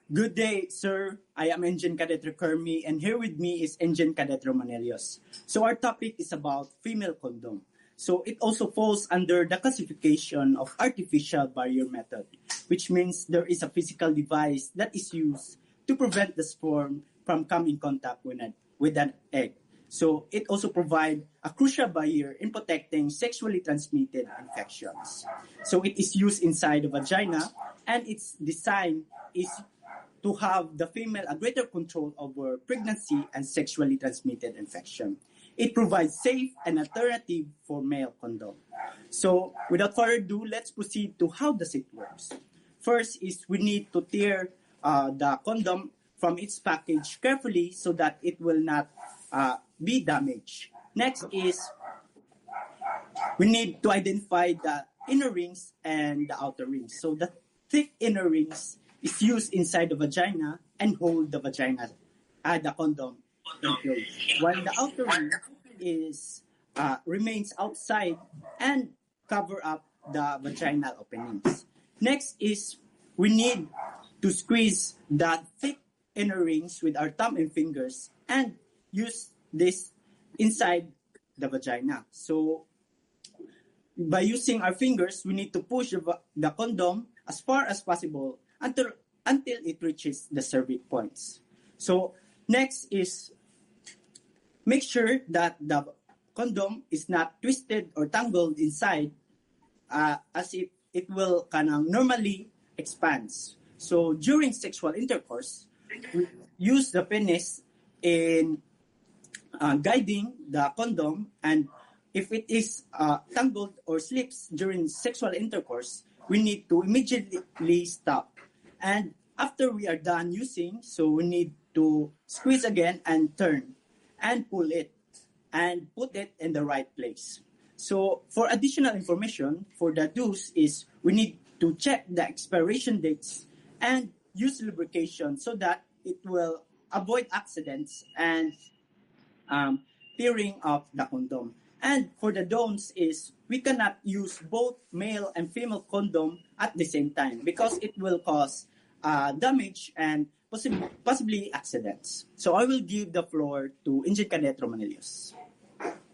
Good day, sir. I am Engine Cadet Kermi, and here with me is Engine Cadet Romanelios. So our topic is about female condom. So it also falls under the classification of artificial barrier method, which means there is a physical device that is used to prevent the sperm from coming in contact with an egg. So it also provides a crucial barrier in protecting sexually transmitted infections. So it is used inside the vagina, and its design is to have the female a greater control over pregnancy and sexually transmitted infection. It provides safe and alternative for male condom. So without further ado, let's proceed to how does it works. First is we need to tear the condom from its package carefully so that it will not be damaged. Next is we need to identify the inner rings and the outer rings. So the thick inner rings is used inside the vagina and hold the vagina, the condom in place. While the outer ring is remains outside and cover up the vaginal openings. Next is we need to squeeze the thick inner rings with our thumb and fingers and use this inside the vagina. So by using our fingers, we need to push the condom as far as possible until it reaches the cervix points. So next is make sure that the condom is not twisted or tangled inside as if it will kind of normally expands. So during sexual intercourse, we use the penis in guiding the condom, and if it is tangled or slips during sexual intercourse, we need to immediately stop. And after we are done using, so we need to squeeze again and turn and pull it and put it in the right place. So for additional information for the do's is we need to check the expiration dates and use lubrication so that it will avoid accidents and tearing of the condom. And for the don'ts is we cannot use both male and female condom at the same time because it will cause damage and possibly accidents. So I will give the floor to Engine Cadet Romanelios.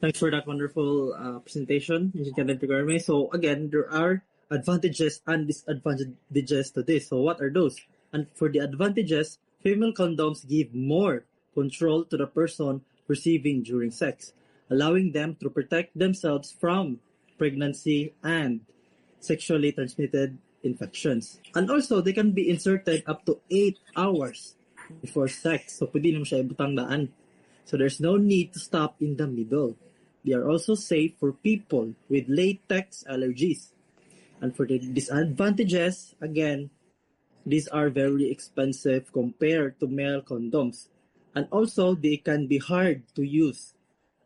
Thanks for that wonderful presentation, Engine Cadet Garme. So again, there are advantages and disadvantages to this. So what are those? And for the advantages, female condoms give more control to the person receiving during sex, allowing them to protect themselves from pregnancy and sexually transmitted infections. And also, they can be inserted up to 8 hours before sex. So, pwede naman siya ibutang daan. So, there's no need to stop in the middle. They are also safe for people with latex allergies. And for the disadvantages, again, these are very expensive compared to male condoms. And also, they can be hard to use.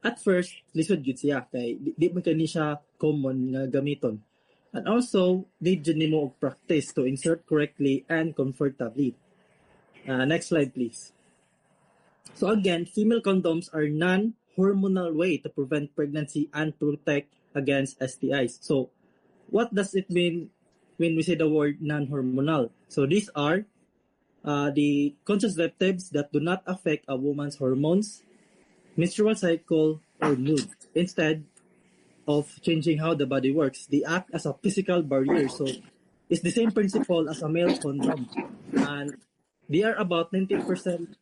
At first, lisod yun siya. Kaya di man kani siya common nga gamiton. And also, need dyan nimo og practice to insert correctly and comfortably. Next slide, please. So again, female condoms are non-hormonal way to prevent pregnancy and protect against STIs. So, what does it mean when we say the word non-hormonal? So these are the contraceptives that do not affect a woman's hormones, menstrual cycle, or mood. Instead of changing how the body works, they act as a physical barrier. So it's the same principle as a male condom. And they are about 95%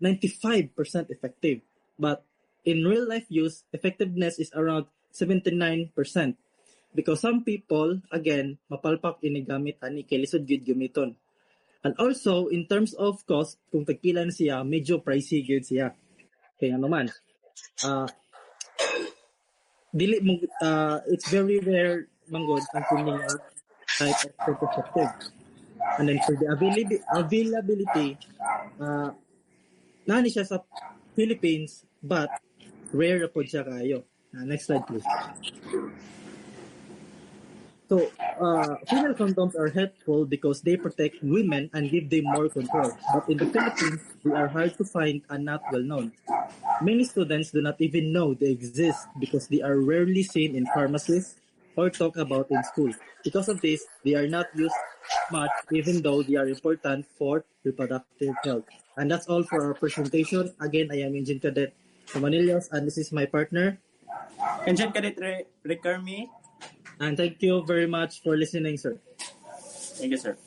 effective. But in real life use, effectiveness is around 79%. Because some people, again, mapalpak inigamit ani kay lisod gyud gamiton. And also, in terms of cost, kung tagpila na siya, medyo pricey gyud siya. Kaya naman, it's very rare manggod ang kuning type of contraceptive. And then for the availability, nani siya sa Philippines, but rare po siya kayo. Next slide, please. So, female condoms are helpful because they protect women and give them more control. But in the Philippines, they are hard to find and not well known. Many students do not even know they exist because they are rarely seen in pharmacies, or talked about in school. Because of this, they are not used much even though they are important for reproductive health. And that's all for our presentation. Again, I am Engine Cadet Manilios and this is my partner. Engine Cadet Ricarmi. And thank you very much for listening, sir. Thank you, sir.